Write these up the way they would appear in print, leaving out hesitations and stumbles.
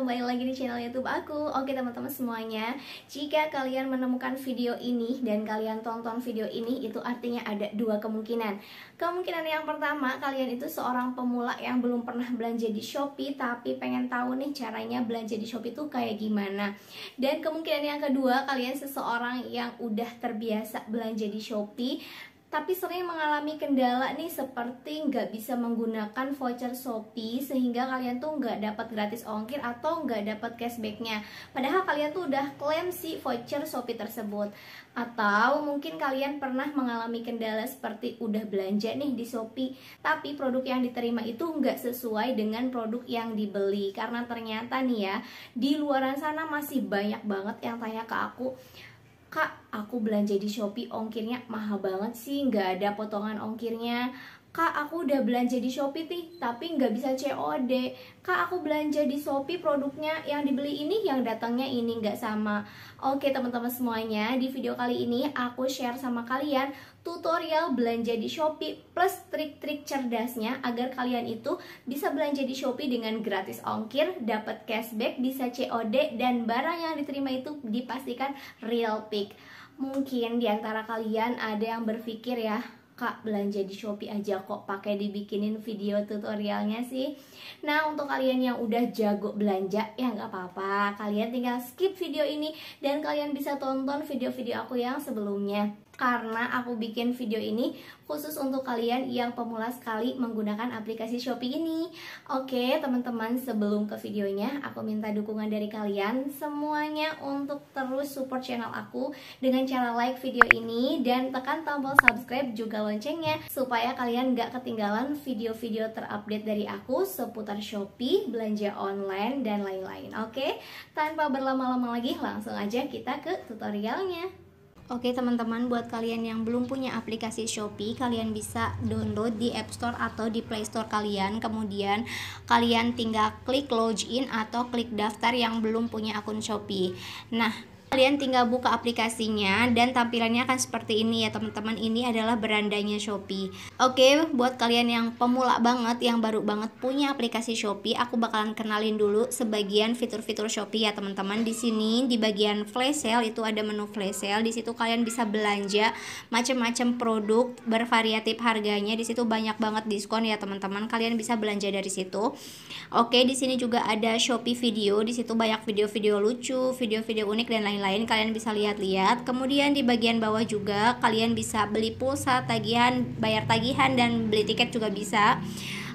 kembali lagi di channel YouTube aku. Oke teman-teman semuanya, jika kalian menemukan video ini dan kalian tonton video ini, itu artinya ada dua kemungkinan. Kemungkinan yang pertama, kalian itu seorang pemula yang belum pernah belanja di Shopee, tapi pengen tahu nih caranya belanja di Shopee itu kayak gimana. Dan kemungkinan yang kedua, kalian seseorang yang udah terbiasa belanja di Shopee, tapi sering mengalami kendala nih seperti nggak bisa menggunakan voucher Shopee, sehingga kalian tuh nggak dapat gratis ongkir atau nggak dapat cashbacknya, padahal kalian tuh udah klaim si voucher Shopee tersebut. Atau mungkin kalian pernah mengalami kendala seperti udah belanja nih di Shopee, tapi produk yang diterima itu nggak sesuai dengan produk yang dibeli. Karena ternyata nih ya, di luaran sana masih banyak banget yang tanya ke aku, "Kak, aku belanja di Shopee ongkirnya mahal banget sih, nggak ada potongan ongkirnya. Kak, aku udah belanja di Shopee nih, tapi nggak bisa COD. Kak, aku belanja di Shopee produknya yang dibeli ini, yang datangnya ini nggak sama." Oke teman-teman semuanya, di video kali ini aku share sama kalian tutorial belanja di Shopee plus trik-trik cerdasnya agar kalian itu bisa belanja di Shopee dengan gratis ongkir, dapat cashback, bisa COD, dan barang yang diterima itu dipastikan real pick. Mungkin diantara kalian ada yang berpikir ya, "Kak, belanja di Shopee aja kok pakai dibikinin video tutorialnya sih?" Nah, untuk kalian yang udah jago belanja, ya nggak apa-apa, kalian tinggal skip video ini dan kalian bisa tonton video-video aku yang sebelumnya. Karena aku bikin video ini khusus untuk kalian yang pemula sekali menggunakan aplikasi Shopee ini. Oke teman-teman, sebelum ke videonya, aku minta dukungan dari kalian semuanya untuk terus support channel aku dengan cara like video ini dan tekan tombol subscribe juga loncengnya, supaya kalian gak ketinggalan video-video terupdate dari aku seputar Shopee, belanja online, dan lain-lain. Oke, tanpa berlama-lama lagi, langsung aja kita ke tutorialnya. Oke teman-teman, buat kalian yang belum punya aplikasi Shopee, kalian bisa download di App Store atau di Play Store kalian. Kemudian kalian tinggal klik login atau klik daftar yang belum punya akun Shopee. Nah, kalian tinggal buka aplikasinya dan tampilannya akan seperti ini ya teman-teman. Ini adalah berandanya Shopee. Oke, buat kalian yang pemula banget, yang baru banget punya aplikasi Shopee, aku bakalan kenalin dulu sebagian fitur-fitur Shopee ya teman-teman. Di sini di bagian flash sale itu ada menu flash sale. Di situ kalian bisa belanja macam-macam produk bervariatif harganya. Di situ banyak banget diskon ya teman-teman. Kalian bisa belanja dari situ. Oke, di sini juga ada Shopee Video. Di situ banyak video-video lucu, video-video unik dan lain-lain. Kalian bisa lihat-lihat. Kemudian di bagian bawah juga kalian bisa beli pulsa, tagihan, bayar tagihan, dan beli tiket juga bisa.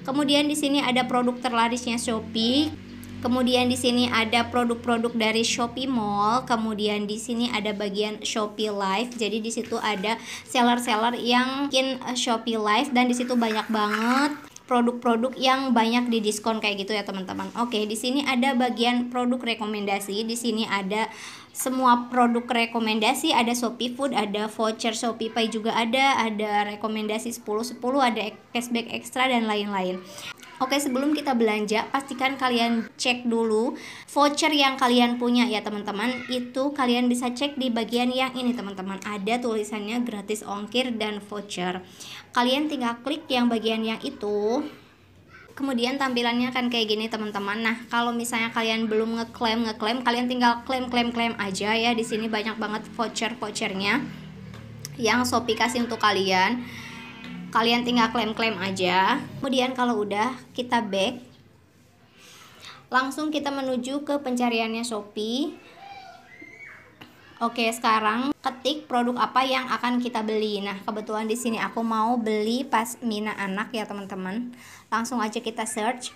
Kemudian di sini ada produk terlarisnya Shopee. Kemudian di sini ada produk-produk dari Shopee Mall. Kemudian di sini ada bagian Shopee Live. Jadi di situ ada seller-seller yang bikin Shopee Live, dan di situ banyak banget produk-produk yang banyak di diskon kayak gitu ya teman-teman. Oke, di sini ada bagian produk rekomendasi. Di sini ada semua produk rekomendasi, ada Shopee Food, ada voucher Shopee Pay juga ada rekomendasi 10/10, ada cashback ekstra dan lain-lain. Oke, sebelum kita belanja, pastikan kalian cek dulu voucher yang kalian punya ya teman-teman. Itu kalian bisa cek di bagian yang ini teman-teman. Ada tulisannya gratis ongkir dan voucher. Kalian tinggal klik yang bagian yang itu. Kemudian tampilannya akan kayak gini teman-teman. Nah, kalau misalnya kalian belum ngeklaim, kalian tinggal klaim aja ya. Di sini banyak banget vouchernya yang Shopee kasih untuk kalian. Kalian tinggal klaim aja. Kemudian kalau udah, kita back. Langsung kita menuju ke pencariannya Shopee. Oke, sekarang ketik produk apa yang akan kita beli. Nah, kebetulan di sini aku mau beli pasmina anak ya teman-teman. Langsung aja kita search.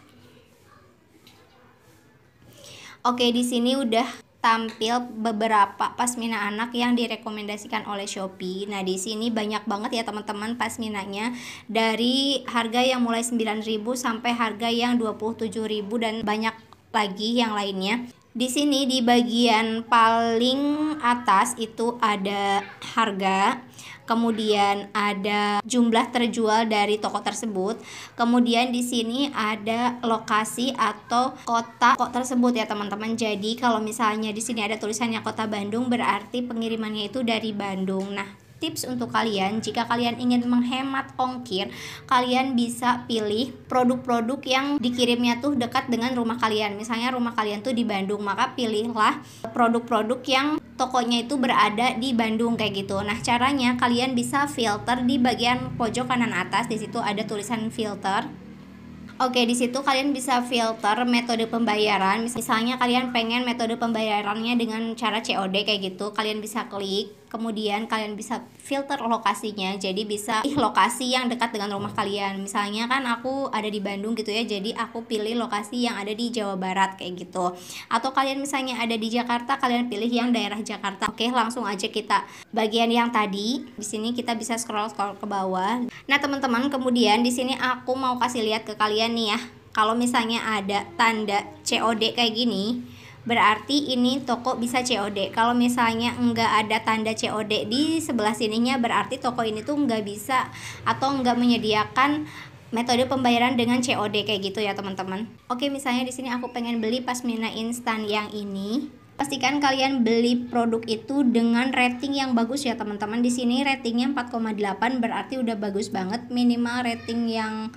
Oke, di sini udah tampil beberapa pasmina anak yang direkomendasikan oleh Shopee. Nah, di sini banyak banget ya teman-teman pasminanya, dari harga yang mulai 9.000 sampai harga yang 27.000 dan banyak lagi yang lainnya. Di sini di bagian paling atas itu ada harga, kemudian ada jumlah terjual dari toko tersebut. Kemudian di sini ada lokasi atau kota tersebut ya teman-teman. Jadi kalau misalnya di sini ada tulisannya Kota Bandung, berarti pengirimannya itu dari Bandung. Nah, tips untuk kalian, jika kalian ingin menghemat ongkir, kalian bisa pilih produk-produk yang dikirimnya tuh dekat dengan rumah kalian. Misalnya rumah kalian tuh di Bandung, maka pilihlah produk-produk yang tokonya itu berada di Bandung kayak gitu. Nah, caranya kalian bisa filter di bagian pojok kanan atas, di situ ada tulisan filter. Oke, di situ kalian bisa filter metode pembayaran. Misalnya kalian pengen metode pembayarannya dengan cara COD kayak gitu, kalian bisa klik. Kemudian kalian bisa filter lokasinya, jadi bisa lokasi yang dekat dengan rumah kalian. Misalnya kan aku ada di Bandung gitu ya, jadi aku pilih lokasi yang ada di Jawa Barat kayak gitu. Atau kalian misalnya ada di Jakarta, kalian pilih yang daerah Jakarta. Oke, langsung aja kita bagian yang tadi. Di sini kita bisa scroll ke bawah. Nah, teman-teman, kemudian di sini aku mau kasih lihat ke kalian nih ya. Kalau misalnya ada tanda COD kayak gini, berarti ini toko bisa COD. Kalau misalnya enggak ada tanda COD di sebelah sininya, berarti toko ini tuh enggak bisa atau enggak menyediakan metode pembayaran dengan COD kayak gitu ya teman-teman. Oke, misalnya di sini aku pengen beli pasmina instan yang ini. Pastikan kalian beli produk itu dengan rating yang bagus ya teman-teman. Di sini ratingnya 4,8, berarti udah bagus banget. Minimal rating yang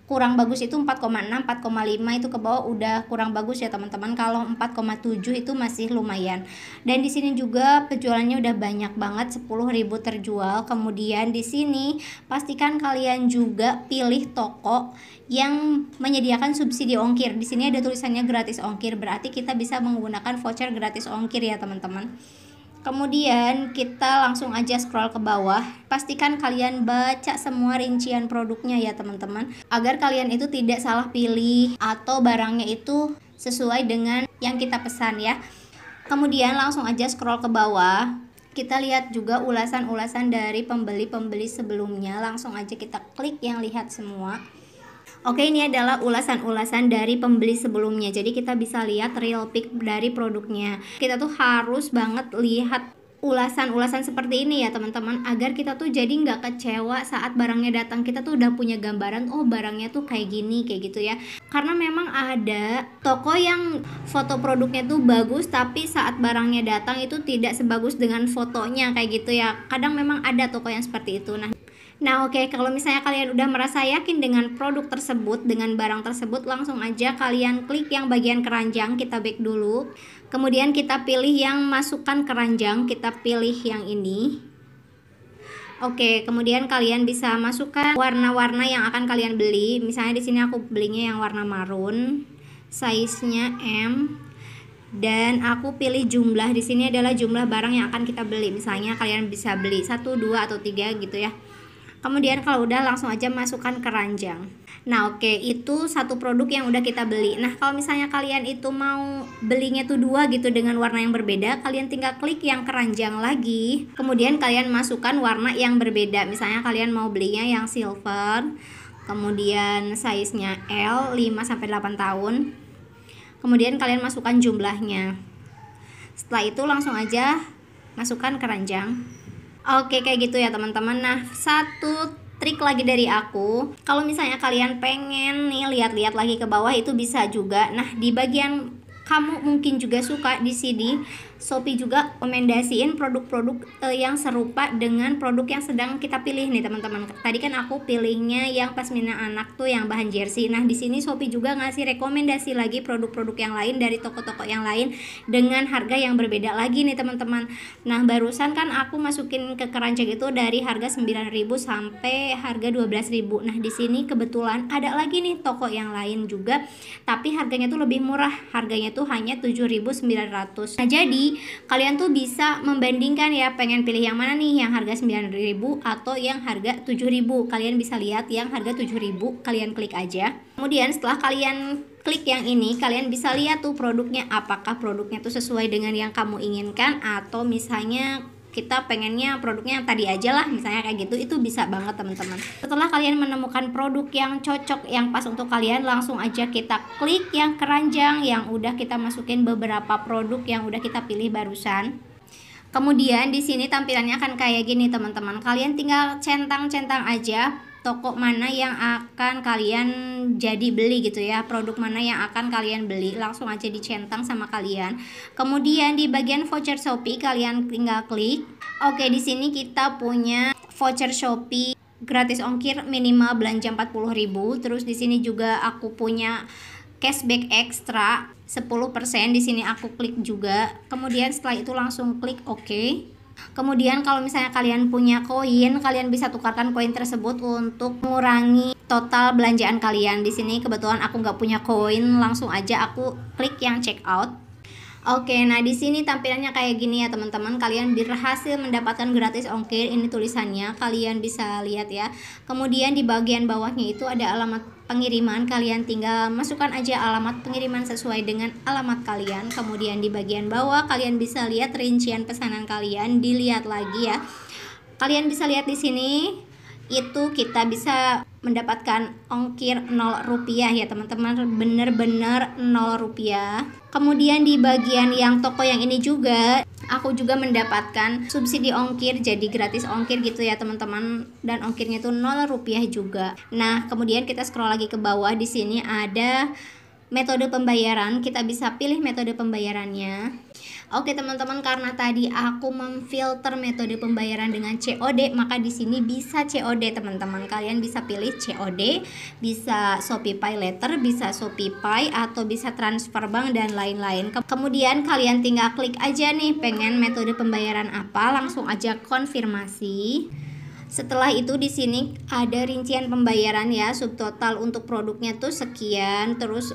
kurang bagus itu 4,6, 4,5 itu ke bawah udah kurang bagus ya teman-teman. Kalau 4,7 itu masih lumayan. Dan di sini juga penjualannya udah banyak banget, 10.000 terjual. Kemudian di sini pastikan kalian juga pilih toko yang menyediakan subsidi ongkir. Di sini ada tulisannya gratis ongkir, berarti kita bisa menggunakan voucher gratis ongkir ya teman-teman. Kemudian kita langsung aja scroll ke bawah. Pastikan kalian baca semua rincian produknya ya teman-teman, agar kalian itu tidak salah pilih atau barangnya itu sesuai dengan yang kita pesan ya. Kemudian langsung aja scroll ke bawah. Kita lihat juga ulasan-ulasan dari pembeli-pembeli sebelumnya. Langsung aja kita klik yang lihat semua. Oke, ini adalah ulasan-ulasan dari pembeli sebelumnya. Jadi kita bisa lihat real pic dari produknya. Kita tuh harus banget lihat ulasan-ulasan seperti ini ya teman-teman, agar kita tuh jadi nggak kecewa saat barangnya datang. Kita tuh udah punya gambaran, oh barangnya tuh kayak gini, kayak gitu ya. Karena memang ada toko yang foto produknya tuh bagus, tapi saat barangnya datang itu tidak sebagus dengan fotonya kayak gitu ya. Kadang memang ada toko yang seperti itu. Nah oke, kalau misalnya kalian udah merasa yakin dengan produk tersebut, dengan barang tersebut, langsung aja kalian klik yang bagian keranjang. Kita back dulu. Kemudian kita pilih yang masukkan keranjang, kita pilih yang ini. Oke, kemudian kalian bisa masukkan warna-warna yang akan kalian beli. Misalnya di sini aku belinya yang warna marun, size-nya M. Dan aku pilih jumlah. Di sini adalah jumlah barang yang akan kita beli. Misalnya kalian bisa beli 1, 2 atau 3 gitu ya. Kemudian kalau udah langsung aja masukkan keranjang. Nah oke, itu satu produk yang udah kita beli. Nah kalau misalnya kalian itu mau belinya tuh 2 gitu dengan warna yang berbeda, kalian tinggal klik yang keranjang lagi. Kemudian kalian masukkan warna yang berbeda. Misalnya kalian mau belinya yang silver, kemudian size-nya L 5-8 tahun. Kemudian kalian masukkan jumlahnya. Setelah itu langsung aja masukkan keranjang. Oke, kayak gitu ya teman-teman. Nah, satu trik lagi dari aku, kalau misalnya kalian pengen nih lihat-lihat lagi ke bawah, itu bisa juga. Nah, di bagian kamu mungkin juga suka di sini, Shopee juga rekomendasiin produk-produk yang serupa dengan produk yang sedang kita pilih nih teman-teman. Tadi kan aku pilihnya yang pasmina anak tuh yang bahan jersey. Nah di sini Shopee juga ngasih rekomendasi lagi produk-produk yang lain dari toko-toko yang lain dengan harga yang berbeda lagi nih teman-teman. Nah barusan kan aku masukin ke keranjang itu dari harga 9.000 sampai harga 12.000. Nah di sini kebetulan ada lagi nih toko yang lain juga, tapi harganya tuh lebih murah. Harganya tuh hanya 7.900. Nah jadi kalian tuh bisa membandingkan ya, pengen pilih yang mana nih, yang harga 9.000 atau yang harga 7.000. Kalian bisa lihat yang harga 7.000, kalian klik aja. Kemudian setelah kalian klik yang ini, kalian bisa lihat tuh produknya, apakah produknya tuh sesuai dengan yang kamu inginkan, atau misalnya kita pengennya produknya yang tadi aja lah, misalnya kayak gitu. Itu bisa banget teman-teman. Setelah kalian menemukan produk yang cocok, yang pas untuk kalian, langsung aja kita klik yang keranjang yang udah kita masukin beberapa produk yang udah kita pilih barusan. Kemudian di sini tampilannya akan kayak gini teman-teman. Kalian tinggal centang-centang aja toko mana yang akan kalian jadi beli gitu ya, produk mana yang akan kalian beli, langsung aja dicentang sama kalian. Kemudian di bagian voucher Shopee kalian tinggal klik. Oke, di sini kita punya voucher Shopee gratis ongkir minimal belanja 40.000. Terus di sini juga aku punya cashback ekstra 10%. Di sini aku klik juga. Kemudian setelah itu langsung klik OK. Kemudian kalau misalnya kalian punya koin, kalian bisa tukarkan koin tersebut untuk mengurangi total belanjaan kalian. Di sini kebetulan aku nggak punya koin, langsung aja aku klik yang check out. Oke, nah di sini tampilannya kayak gini ya teman-teman. Kalian berhasil mendapatkan gratis ongkir. Ini tulisannya, kalian bisa lihat ya. Kemudian di bagian bawahnya itu ada alamat pengiriman. Kalian tinggal masukkan aja alamat pengiriman sesuai dengan alamat kalian. Kemudian di bagian bawah kalian bisa lihat rincian pesanan kalian. Dilihat lagi ya. Kalian bisa lihat di sini itu kita bisa mendapatkan ongkir 0 rupiah ya teman-teman, bener-bener 0 rupiah. Kemudian di bagian yang toko yang ini juga aku juga mendapatkan subsidi ongkir, jadi gratis ongkir gitu ya teman-teman, dan ongkirnya itu 0 rupiah juga. Nah kemudian kita scroll lagi ke bawah, di sini ada metode pembayaran. Kita bisa pilih metode pembayarannya. Oke teman-teman, karena tadi aku memfilter metode pembayaran dengan COD, maka di sini bisa COD teman-teman. Kalian bisa pilih COD, bisa Shopee Pay Later, bisa Shopee Pay, atau bisa transfer bank dan lain-lain. Kemudian kalian tinggal klik aja nih pengen metode pembayaran apa, langsung aja konfirmasi. Setelah itu di sini ada rincian pembayaran ya, subtotal untuk produknya tuh sekian, terus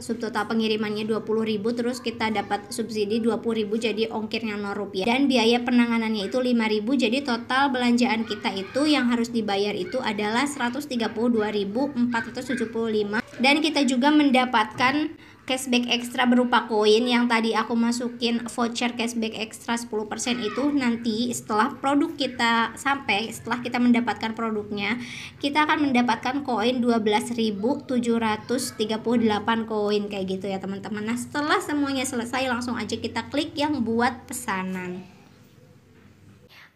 subtotal pengirimannya 20.000, terus kita dapat subsidi 20.000 jadi ongkirnya 0 rupiah, dan biaya penanganannya itu 5.000, jadi total belanjaan kita itu yang harus dibayar itu adalah 132.475. Dan kita juga mendapatkan cashback ekstra berupa koin yang tadi aku masukin voucher cashback ekstra 10% itu. Nanti setelah produk kita sampai, setelah kita mendapatkan produknya, kita akan mendapatkan koin 12.738 koin kayak gitu ya teman-teman. Nah setelah semuanya selesai, langsung aja kita klik yang buat pesanan.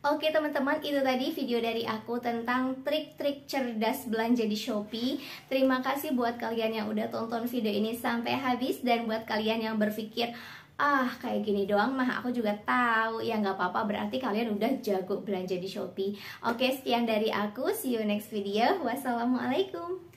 Oke teman-teman, itu tadi video dari aku tentang trik-trik cerdas belanja di Shopee. Terima kasih buat kalian yang udah tonton video ini sampai habis, dan buat kalian yang berpikir kayak gini doang mah aku juga tahu, ya nggak apa-apa, berarti kalian udah jago belanja di Shopee. Oke, sekian dari aku, see you next video. Wassalamualaikum.